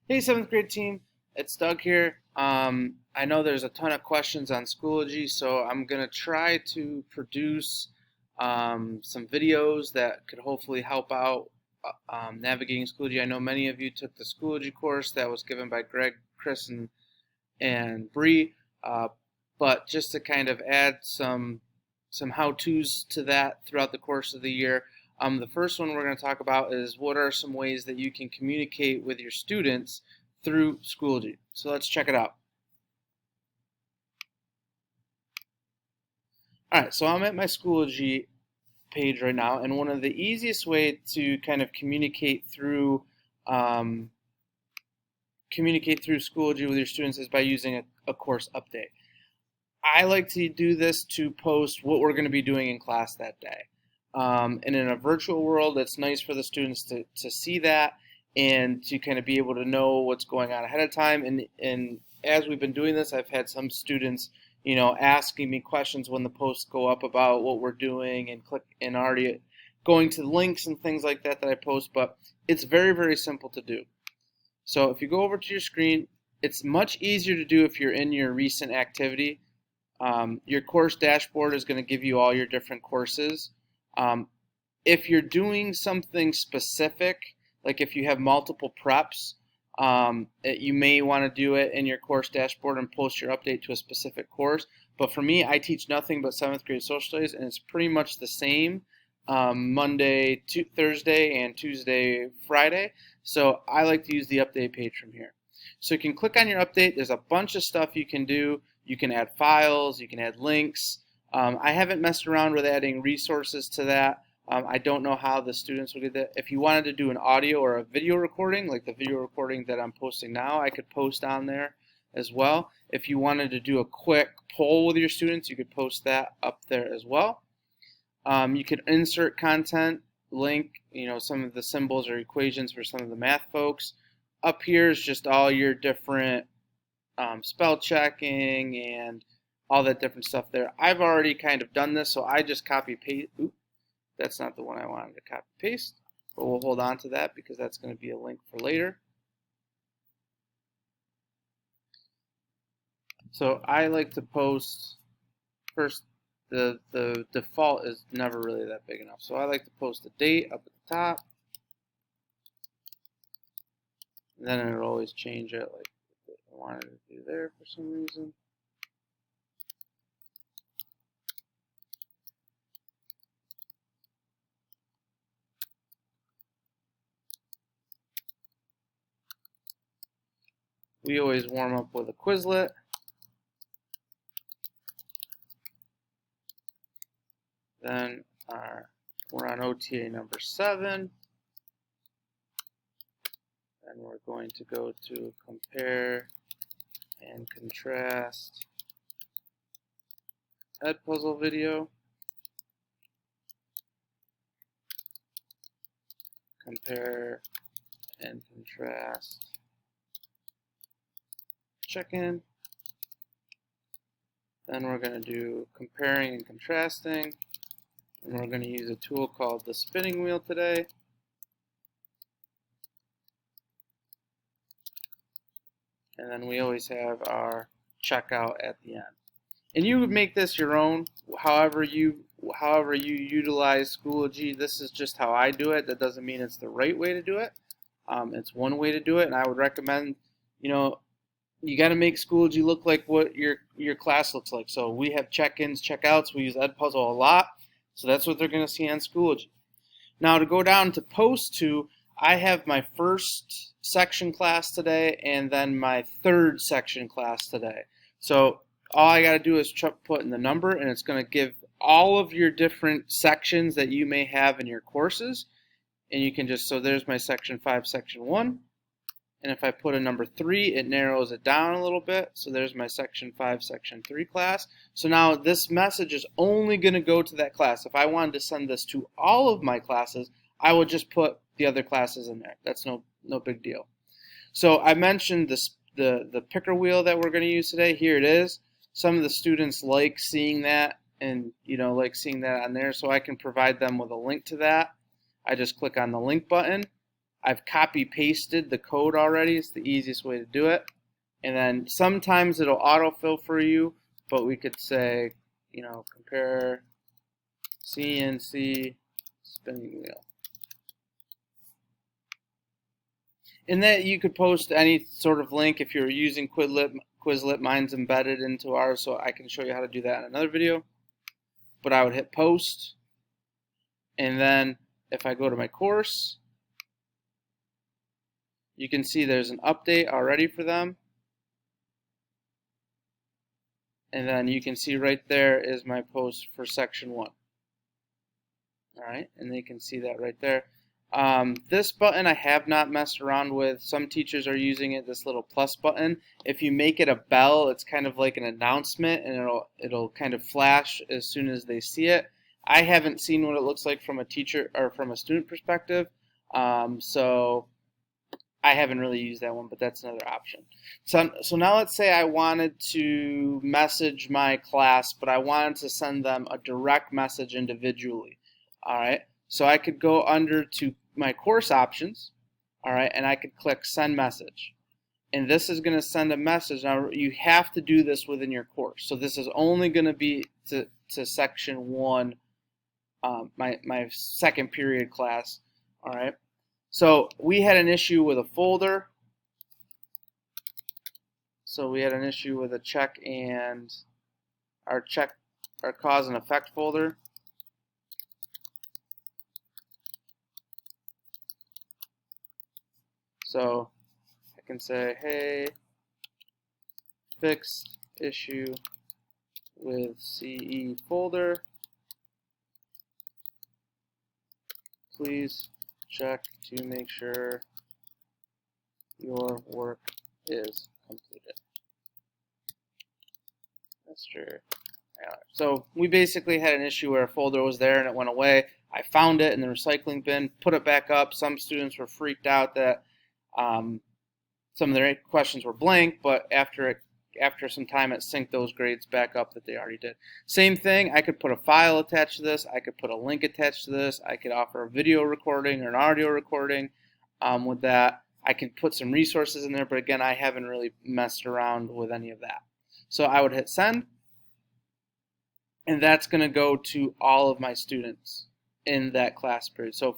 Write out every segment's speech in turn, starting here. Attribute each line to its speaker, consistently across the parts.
Speaker 1: Hey, seventh grade team, it's Doug here. I know there's a ton of questions on Schoology, so I'm gonna try to produce some videos that could hopefully help out navigating Schoology. I know many of you took the Schoology course that was given by Greg, Chris, and Bree, uh, but just to kind of add some how-tos to that throughout the course of the year. The first one we're going to talk about is what are some ways that you can communicate with your students through Schoology. So let's check it out. All right, so I'm at my Schoology page right now, and one of the easiest way to kind of um, communicate through Schoology with your students is by using a course update. I like to do this to post what we're going to be doing in class that day. And in a virtual world, it's nice for the students to see that and to kind of be able to know what's going on ahead of time. And as we've been doing this, I've had some students, asking me questions when the posts go up about what we're doing and already going to links and things like that I post. But it's very, very simple to do. So if you go over to your screen, it's much easier to do if you're in your recent activity. Your course dashboard is going to give you all your different courses. Um, if you're doing something specific, like if you have multiple preps, you may want to do it in your course dashboard and post your update to a specific course. But for me, I teach nothing but 7th grade social studies, and it's pretty much the same Monday, Thursday, and Tuesday, Friday. So I like to use the update page from here. So you can click on your update. There's a bunch of stuff you can do. You can add files. You can add links. I haven't messed around with adding resources to that. I don't know how the students will get that. If you wanted to do an audio or a video recording, like the video recording that I'm posting now, I could post on there as well. If you wanted to do a quick poll with your students, you could post that up there as well. You could insert content, link, some of the symbols or equations for some of the math folks. Up here is just all your different spell checking and all that different stuff there. I've already kind of done this, so I just copy paste. Oop, that's not the one I wanted to copy paste, but we'll hold on to that because that's going to be a link for later. So I like to post first. The default is never really that big enough, so I like to post the date up at the top, and then it'll always change it like I wanted to do there for some reason. We always warm up with a Quizlet. Then we're on OTA number 7. And we're going to go to compare and contrast Edpuzzle video. Compare and contrast check-in. Then we're going to do comparing and contrasting. And we're going to use a tool called the spinning wheel today. And then we always have our checkout at the end. And you would make this your own, however you utilize Schoology. This is just how I do it. That doesn't mean it's the right way to do it. It's one way to do it, and I would recommend, you got to make Schoology look like what your class looks like. So we have check-ins, check-outs. We use Edpuzzle a lot, so that's what they're going to see on Schoology. Now to go down to post to, I have my first section class today and then my third section class today. So all I got to do is put in the number, and it's going to give all of your different sections that you may have in your courses. And you can just, so there's my section 5, section 1. And if I put a number 3, it narrows it down a little bit. So there's my section 5, section 3 class. So now this message is only going to go to that class. If I wanted to send this to all of my classes, I would just put the other classes in there. That's no big deal. So I mentioned the picker wheel that we're going to use today. Here it is. Some of the students like seeing that and like seeing that on there, so I can provide them with a link to that. I just click on the link button. I've copy pasted the code already. It's the easiest way to do it. And then sometimes it'll autofill for you, but we could say, compare CNC spinning wheel. And that you could post any sort of link if you're using Quizlet. Mine's embedded into ours, so I can show you how to do that in another video. But I would hit post, and then if I go to my course, you can see there's an update already for them. And then you can see right there is my post for section 1. All right, and they can see that right there. This button I have not messed around with. Some teachers are using it, this little plus button. If you make it a bell, it's kind of like an announcement, and it'll kind of flash as soon as they see it. I haven't seen what it looks like from a teacher or from a student perspective, so I haven't really used that one, but that's another option. So now let's say I wanted to message my class, but I wanted to send them a direct message individually. All right, so I could go under to my course options, all right, and I could click send message. And this is going to send a message. Now you have to do this within your course. So this is only going to be to section 1, my second period class, all right. So we had an issue with a folder. So we had an issue with a check and our cause and effect folder. So I can say, hey, fixed issue with CE folder. Please check to make sure your work is completed. That's true. So we basically had an issue where a folder was there and it went away. I found it in the recycling bin, put it back up. Some students were freaked out that some of their questions were blank, but after some time it synced those grades back up that they already did. Same thing, I could put a file attached to this, I could put a link attached to this, I could offer a video recording or an audio recording with that. I could put some resources in there, but again, I haven't really messed around with any of that. So I would hit send, and that's going to go to all of my students in that class period. So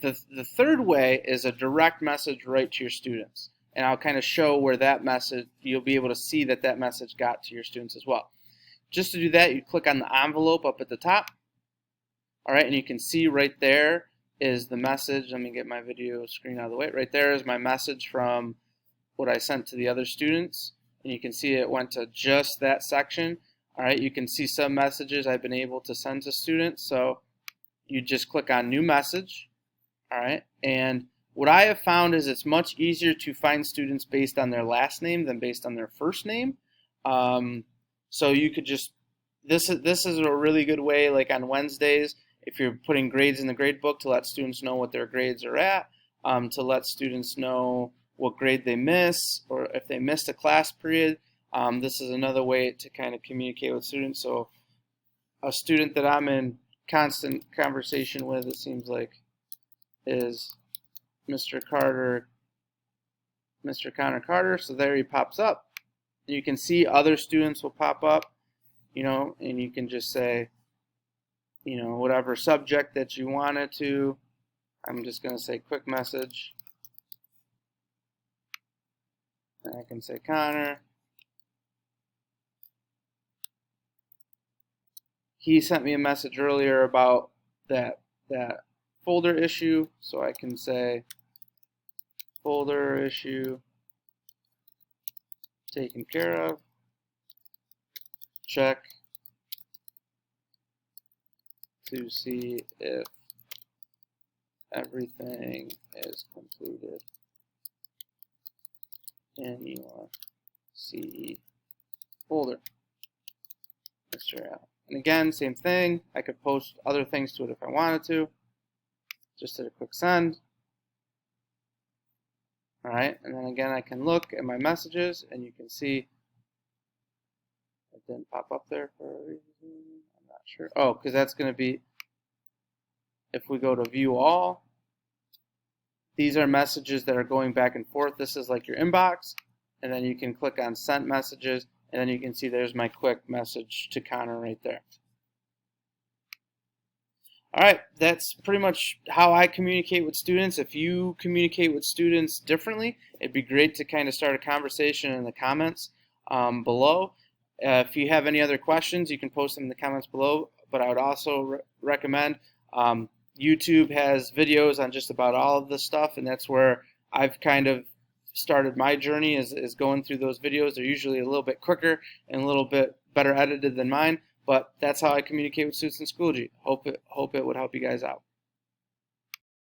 Speaker 1: if the third way is a direct message right to your students. And I'll kind of show where that message, you'll be able to see that that message got to your students as well. Just to do that, you click on the envelope up at the top. All right, and you can see right there is the message. Let me get my video screen out of the way. Right there is my message from what I sent to the other students. And you can see it went to just that section. All right, you can see some messages I've been able to send to students. So you just click on new message. All right, and what I have found is it's much easier to find students based on their last name than based on their first name. So you could just, this is a really good way, like on Wednesdays, if you're putting grades in the grade book, to let students know what their grades are at, to let students know what grade they miss, or if they missed a class period. This is another way to kind of communicate with students. So a student that I'm in constant conversation with, it seems like, is Mr. Connor Carter. So there he pops up. You can see other students will pop up, and you can just say, whatever subject that you wanted to. I'm just going to say quick message. And I can say Connor. He sent me a message earlier about that folder issue, so I can say folder issue taken care of. Check to see if everything is completed in your CE folder. Mr. Al. And again, same thing. I could post other things to it if I wanted to. Just did a quick send. All right, and then again, I can look at my messages, and you can see it didn't pop up there for a reason. I'm not sure. Oh, because that's going to be, if we go to view all, These are messages that are going back and forth. This is like your inbox, and then you can click on sent messages, and then you can see there's my quick message to Connor right there. All right, that's pretty much how I communicate with students. If you communicate with students differently, it'd be great to kind of start a conversation in the comments below. If you have any other questions, you can post them in the comments below, but I would also recommend YouTube has videos on just about all of this stuff, and that's where I've kind of started my journey is going through those videos. They're usually a little bit quicker and a little bit better edited than mine, but that's how I communicate with students in Schoology. Hope it would help you guys out.